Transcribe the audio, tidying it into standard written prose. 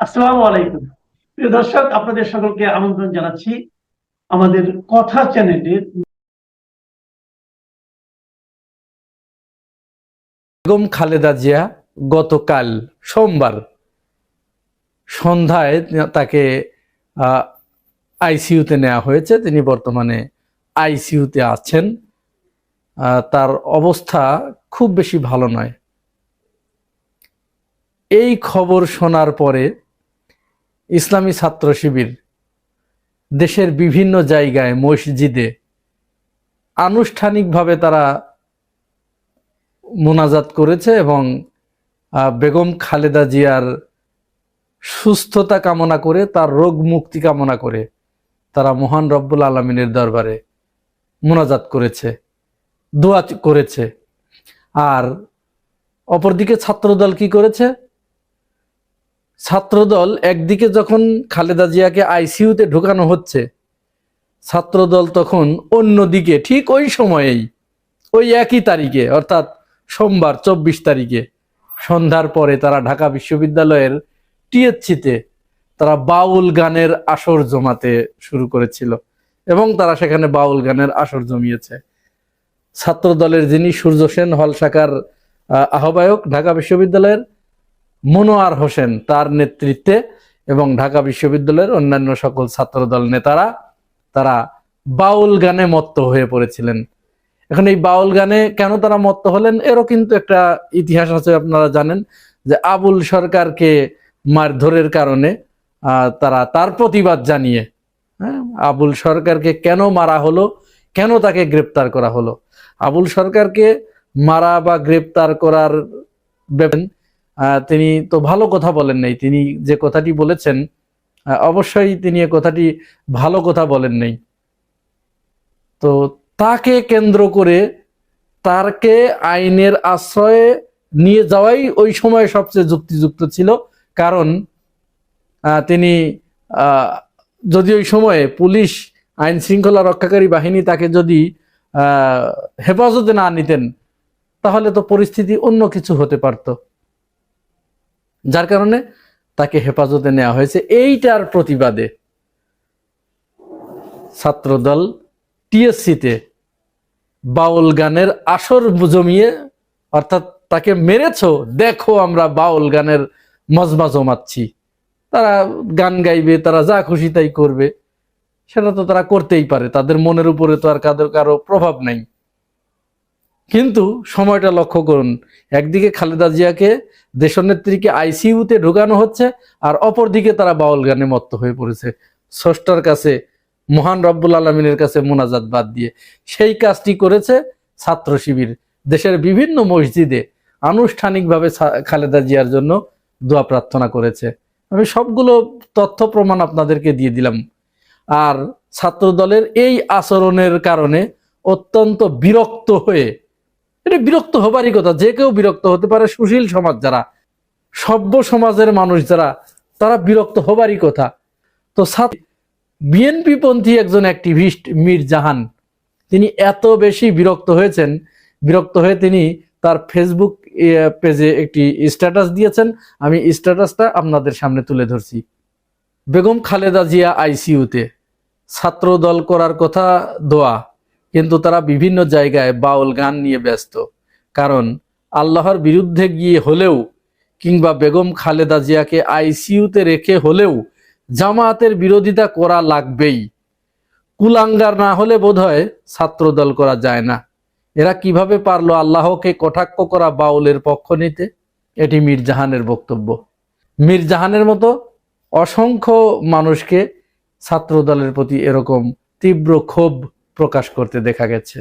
আসসালামু আলাইকুম। প্রিয় দর্শক, আপনাদের সকলকে আমন্ত্রণ জানাচ্ছি আমাদের কথা চ্যানেলের। বেগম খালেদা জিয়া গতকাল সোমবার সন্ধ্যায় তাকে আইসিইউতে নেওয়া হয়েছে। তিনি বর্তমানে আইসিইউতে আছেন। তার অবস্থা খুব বেশি ভালো নয়। এই খবর শোনার পরে ইসলামী ছাত্র শিবির দেশের বিভিন্ন জায়গায় মসজিদে আনুষ্ঠানিকভাবে তারা মোনাজাত করেছে এবং বেগম খালেদা জিয়ার সুস্থতা কামনা করে, তার রোগ মুক্তি কামনা করে তারা মহান রব্বুল আলমিনের দরবারে মোনাজাত করেছে, দোয়া করেছে। আর অপরদিকে ছাত্রদল কি করেছে? ছাত্রদল একদিকে যখন খালেদা জিয়াকে আইসিইউতে ঢোকানো হচ্ছে, ছাত্রদল তখন অন্যদিকে ঠিক ওই সময়েই, ওই একই তারিখে অর্থাৎ সোমবার 24 তারিখে সন্ধ্যার পরে তারা ঢাকা বিশ্ববিদ্যালয়ের টিএসসিতে তারা বাউল গানের আসর জমাতে শুরু করেছিল এবং তারা সেখানে বাউল গানের আসর জমিয়েছে। ছাত্র দলের যিনি সূর্য সেন হল শাখার আহ্বায়ক ঢাকা বিশ্ববিদ্যালয়ের, মনোয়ার হোসেন, তার নেতৃত্বে এবং ঢাকা বিশ্ববিদ্যালয়ের অন্যান্য সকল ছাত্রদল নেতারা তারা বাউল গানে মত্ত হয়ে পড়েছিলেন। এখন এই বাউল গানে কেন তারা মত্ত হলেন, এরও কিন্তু একটা ইতিহাস আছে। আপনারা জানেন যে আবুল সরকারকে মারধরের কারণে তারা তার প্রতিবাদ জানিয়ে, আবুল সরকারকে কেন মারা হলো, কেন তাকে গ্রেপ্তার করা হলো, আবুল সরকারকে মারা বা গ্রেপ্তার করার তিনি তো ভালো কথা বলেন নাই। তিনি যে কথাটি বলেছেন, অবশ্যই তিনি এ কথাটি ভালো কথা বলেন নাই। তো তাকে কেন্দ্র করে তাকে আইনের আশ্রয়ে নিয়ে যাওয়াই ওই সময় সবচেয়ে যুক্তিযুক্ত ছিল। কারণ তিনি যদি ওই সময়ে পুলিশ, আইন শৃঙ্খলা রক্ষাকারী বাহিনী তাকে যদি হেফাজতে না নিতেন, তাহলে তো পরিস্থিতি অন্য কিছু হতে পারত। যার কারণে তাকে হেফাজতে নেওয়া হয়েছে। এইটার প্রতিবাদে ছাত্রদল টিএসসিতে বাউল গানের আসর জমিয়ে, অর্থাৎ তাকে মেরেছো দেখো আমরা বাউল গানের মজমা জমাচ্ছি। তারা গান গাইবে, তারা যা খুশি তাই করবে, সেটা তো তারা করতেই পারে, তাদের মনের উপরে তো আর কারো প্রভাব নাই। কিন্তু সময়টা লক্ষ্য করুন, একদিকে খালেদা জিয়াকে, দেশনেত্রীকে আইসিইউতে ঢোকানো হচ্ছে, আর অপরদিকে তারা বাউল গানে মত্ত হয়ে পড়েছে স্রষ্টার কাছে, মহান রব্বুল আলমিনের কাছে মোনাজাত বাদ দিয়ে। সেই কাজটি করেছে ছাত্র শিবির। দেশের বিভিন্ন মসজিদে আনুষ্ঠানিকভাবে খালেদা জিয়ার জন্য দোয়া প্রার্থনা করেছে। আমি সবগুলো তথ্য প্রমাণ আপনাদেরকে দিয়ে দিলাম। আর ছাত্র দলের এই আচরণের কারণে অত্যন্ত বিরক্ত হয়ে, এটা বিরক্ত হবারই কথা, যে কেউ বিরক্ত হতে পারে, সুশীল সমাজ যারা, সভ্য সমাজের মানুষ যারা, তারা বিরক্ত হবারই কথা। তো বিএনপি পন্থী একজন অ্যাক্টিভিস্ট মীর জাহান, তিনি এত বেশি বিরক্ত হয়েছেন, বিরক্ত হয়ে তিনি তার ফেসবুক পেজে একটি স্ট্যাটাস দিয়েছেন। আমি স্ট্যাটাসটা আপনাদের সামনে তুলে ধরছি। বেগম খালেদা জিয়া আইসিইউতে, ছাত্র দল করার কথা দোয়া, কিন্তু তারা বিভিন্ন জায়গায় বাউল গান নিয়ে ব্যস্ত। কারণ আল্লাহর বিরুদ্ধে গিয়ে হলেও, কিংবা বেগম খালেদা জিয়াকে আইসিইউতে রেখে হলেও জামায়াতের বিরোধিতা করা লাগবেই। কুলাঙ্গার না হলে বোধহয় ছাত্রদল করা যায় না। এরা কিভাবে পারলো আল্লাহকে কটাক্ষ করা বাউলের পক্ষ নিতে? এটি মীর জাহানের বক্তব্য। মীর জাহানের মতো অসংখ্য মানুষকে ছাত্রদলের প্রতি এরকম তীব্র ক্ষোভ প্রকাশ করতে দেখা গেছে।